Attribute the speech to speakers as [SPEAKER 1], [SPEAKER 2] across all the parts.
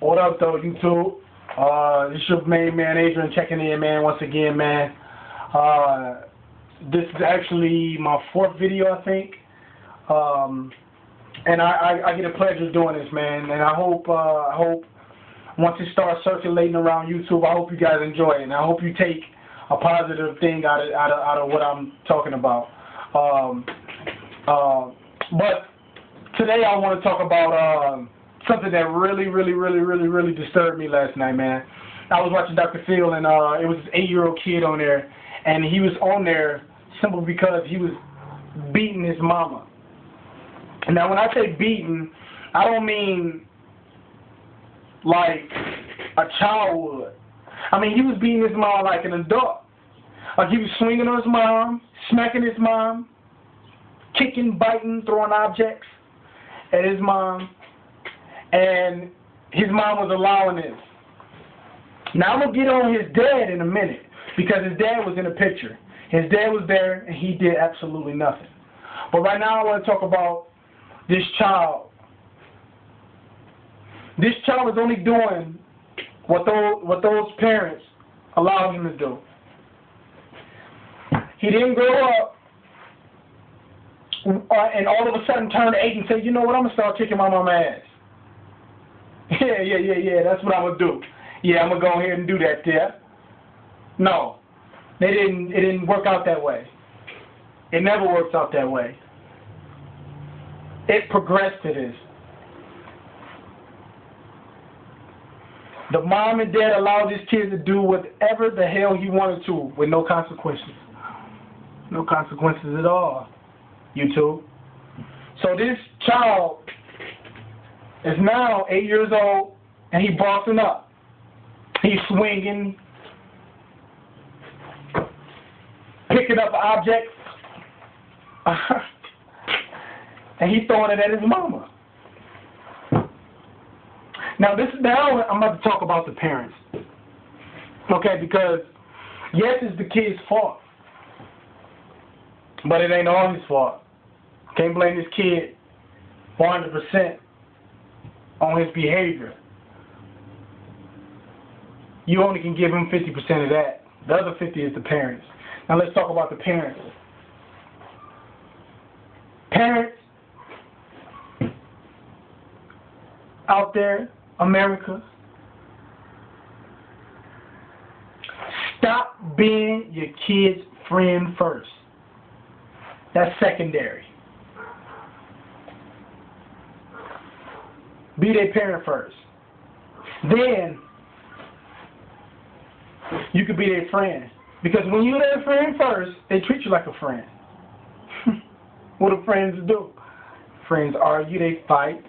[SPEAKER 1] What up, though, YouTube? This your main man, Adrian, checking in, man, once again, man. This is actually my fourth video, I think. And I get a pleasure doing this, man. And I hope once it starts circulating around YouTube, I hope you guys enjoy it. And I hope you take a positive thing out of what I'm talking about. But today I want to talk about something that really disturbed me last night, man. I was watching Dr. Phil, and it was this 8-year-old kid on there, and he was on there simply because he was beating his mama. Now, when I say beating, I don't mean like a child would. I mean, he was beating his mom like an adult. Like he was swinging on his mom, smacking his mom, kicking, biting, throwing objects at his mom. And his mom was allowing this. Now, I'm going to get on his dad in a minute, because his dad was in the picture. His dad was there, and he did absolutely nothing. But right now, I want to talk about this child. This child is only doing what those parents allowed him to do. He didn't grow up and all of a sudden turn 8 and say, you know what, I'm going to start kicking my mama's ass. Yeah, that's what I'm going to do. Yeah, I'm going to go ahead and do that there. No, it didn't work out that way. It never works out that way. It progressed to this. The mom and dad allowed this kid to do whatever the hell he wanted to with no consequences. No consequences at all, YouTube. So this child is now 8 years old, and he bossing up. He's swinging, picking up objects, and he's throwing it at his mama. Now I'm about to talk about the parents, okay? Because yes, it's the kid's fault, but it ain't all his fault. Can't blame this kid 100% on his behavior. You only can give him 50% of that. The other 50 is the parents. Now let's talk about the parents. Parents out there, America, stop being your kid's friend first. That's secondary. Be their parent first. Then you could be their friend. Because when you're their friend first, they treat you like a friend. What do friends do? Friends argue, they fight.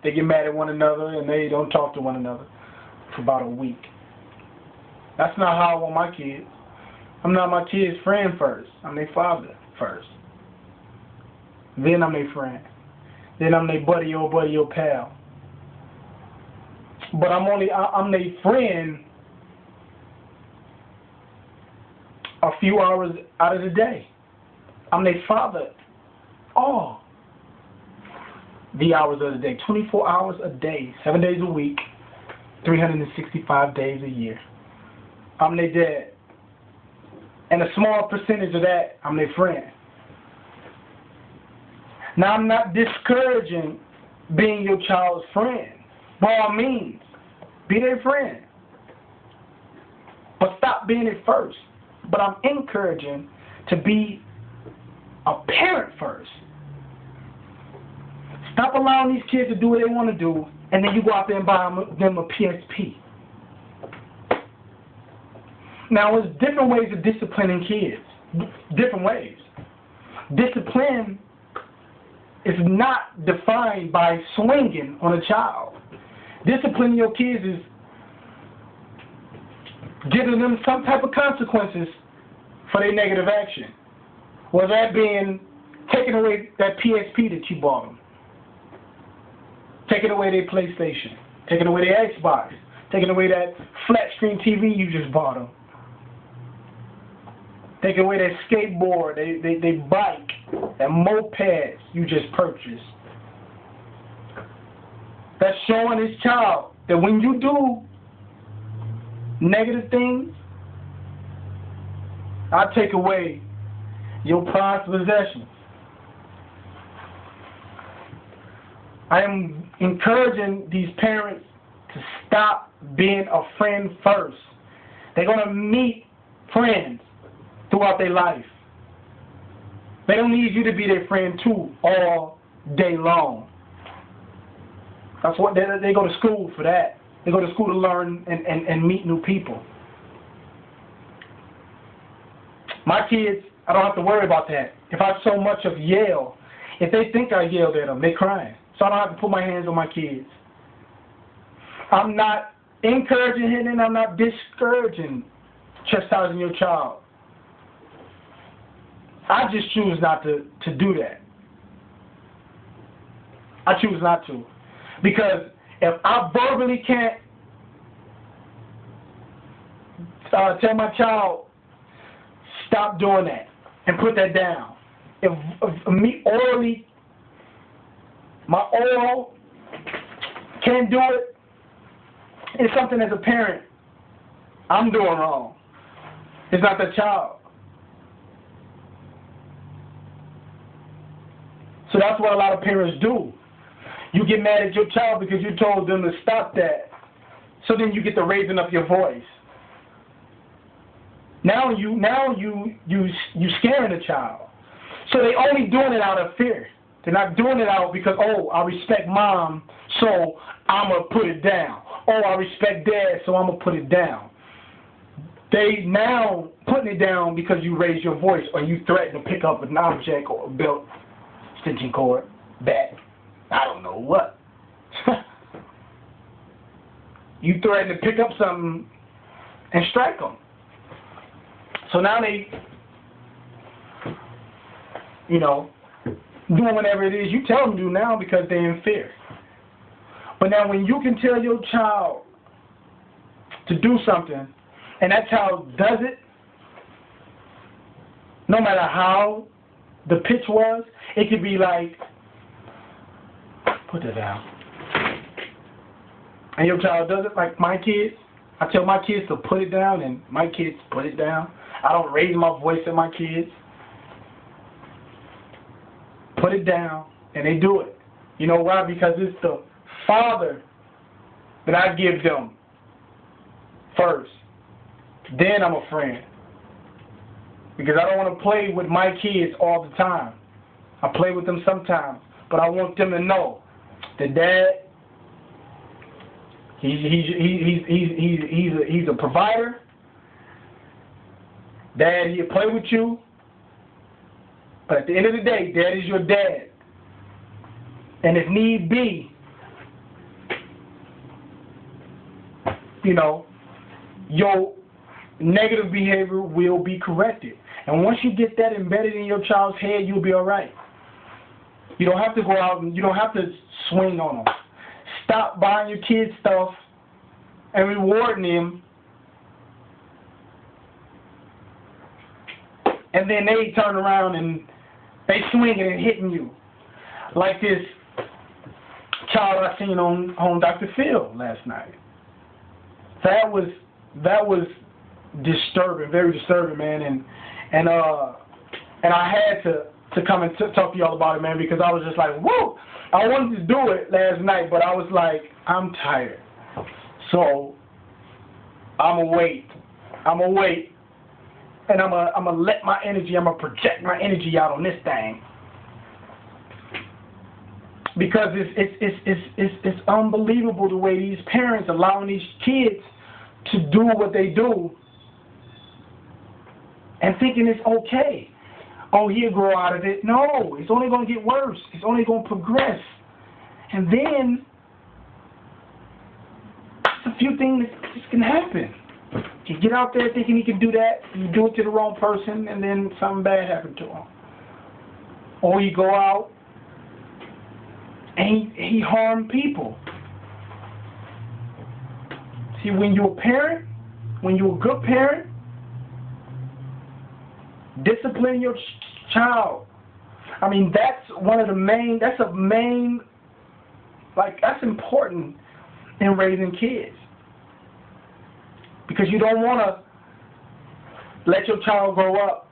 [SPEAKER 1] They get mad at one another, and they don't talk to one another for about a week. That's not how I want my kids. I'm not my kid's friend first. I'm their father first. Then I'm their friend. Then I'm their buddy or pal. But I'm their friend a few hours out of the day. I'm their father all the hours of the day. 24 hours a day, 7 days a week, 365 days a year. I'm their dad. And a small percentage of that, I'm their friend. Now, I'm not discouraging being your child's friend. By all means, be their friend. But stop being it first. But I'm encouraging to be a parent first. Stop allowing these kids to do what they want to do, and then you go out there and buy them a PSP. Now, there's different ways of disciplining kids. Different ways. Discipline is not defined by swinging on a child. Disciplining your kids is giving them some type of consequences for their negative action. Whether that being taking away that PSP that you bought them, taking away their PlayStation, taking away their Xbox, taking away that flat screen TV you just bought them, taking away their skateboard, they bike, and mopeds you just purchased. that's showing his child that when you do negative things, I take away your prized possessions. I am encouraging these parents to stop being a friend first. They're going to meet friends throughout their life. They don't need you to be their friend too all day long. That's what they go to school for that. They go to school to learn and meet new people. My kids, I don't have to worry about that. If I so much of yell, if they think I yelled at them, they're crying. So I don't have to put my hands on my kids. I'm not encouraging hitting, I'm not discouraging chastising your child. I just choose not to do that. I choose not to. Because if I verbally can't tell my child, stop doing that and put that down. If me orally, my oral can't do it, it's something as a parent I'm doing wrong. It's not the child. So that's what a lot of parents do. You get mad at your child because you told them to stop that. So then you get the raising up your voice. Now you scaring the child. So they only doing it out of fear. They're not doing it out because, oh, I respect mom, so I'm going to put it down. Oh, I respect dad, so I'm going to put it down. They now putting it down because you raise your voice or you threaten to pick up an object or a belt, stitching cord, bat, I don't know what. You threaten to pick up something and strike them. So now they, doing whatever it is you tell them to do now because they're in fear. But now when you can tell your child to do something and that child does it, no matter how the pitch was, it could be like, put that down. And your child does it like my kids. I tell my kids to put it down and my kids put it down. I don't raise my voice at my kids. Put it down and they do it. You know why? Because it's the father that I give them first. Then I'm a friend. Because I don't want to play with my kids all the time. I play with them sometimes. But I want them to know that dad, he's a provider. Dad, he'll play with you. But at the end of the day, dad is your dad. And if need be, your negative behavior will be corrected. And once you get that embedded in your child's head, you'll be all right. You don't have to go out and you don't have to swing on them. Stop buying your kids stuff and rewarding them. And then they turn around and they swinging and hitting you. Like this child I seen on Dr. Phil last night. That was disturbing, very disturbing, man. And I had to come and talk to y'all about it, man, because I was just like, whoa! I wanted to do it last night, but I was like, I'm tired. So I'm gonna wait. And I'm gonna let my energy, I'm gonna project my energy out on this thing. Because it's unbelievable the way these parents allowing these kids to do what they do and thinking it's okay. Oh, he'll grow out of it. No, it's only going to get worse. It's only going to progress. And then there's a few things that can happen. You get out there thinking he can do that, you do it to the wrong person, and then something bad happened to him. Or you go out and he harmed people. See, when you're a parent, when you're a good parent, discipline your child. I mean, that's a main Like, that's important in raising kids. Because you don't want to let your child grow up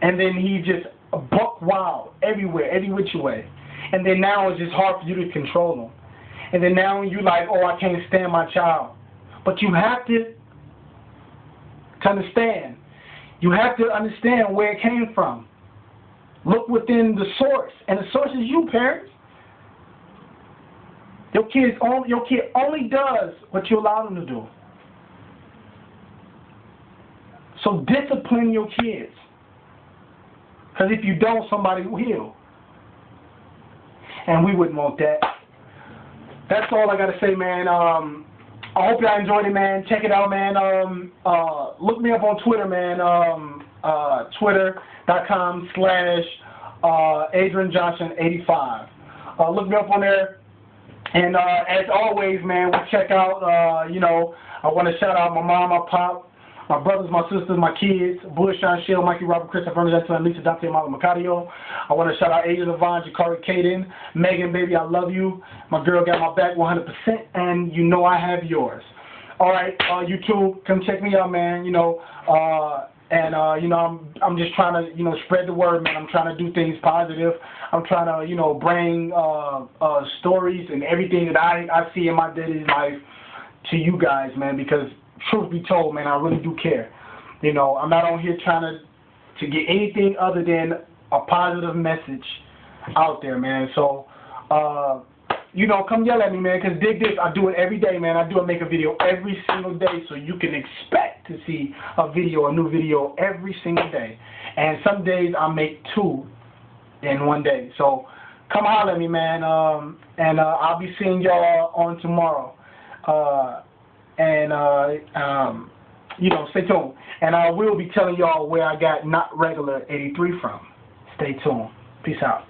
[SPEAKER 1] and then he just buck wild everywhere, every which way. And then now it's just hard for you to control him. And then now you're like, oh, I can't stand my child. But you have to understand. You have to understand where it came from. Look within the source. And the source is you, parents. Your kid only does what you allow them to do. So discipline your kids. Because if you don't, somebody will. And we wouldn't want that. That's all I got to say, man. I hope y'all enjoyed it, man. Check it out, man. Look me up on Twitter, man. Twitter.com/AdrianJohnson85. Look me up on there. And as always, man, we check out, I want to shout out my mom, my pop, my brothers, my sisters, my kids, Bush, Sean, Shell, Mikey, Robert, Christopher, Ernest, Lisa, Dante, Mala, Macadio. I want to shout out Asia, Levon, Jakari, Kaden, Megan, baby, I love you. My girl got my back 100%, and you know I have yours. All right, YouTube, come check me out, man. I'm just trying to, spread the word, man. I'm trying to do things positive. I'm trying to, bring stories and everything that I see in my daily life to you guys, man, because truth be told, man, I really do care. I'm not on here trying to get anything other than a positive message out there, man. So, come yell at me, man, because dig this, I do it every day, man. I make a video every single day, so you can expect to see a new video every single day. And some days I make 2 in one day. So come holler at me, man, and I'll be seeing y'all on tomorrow. Stay tuned. And I will be telling y'all where I got Not Regular 83 from. Stay tuned. Peace out.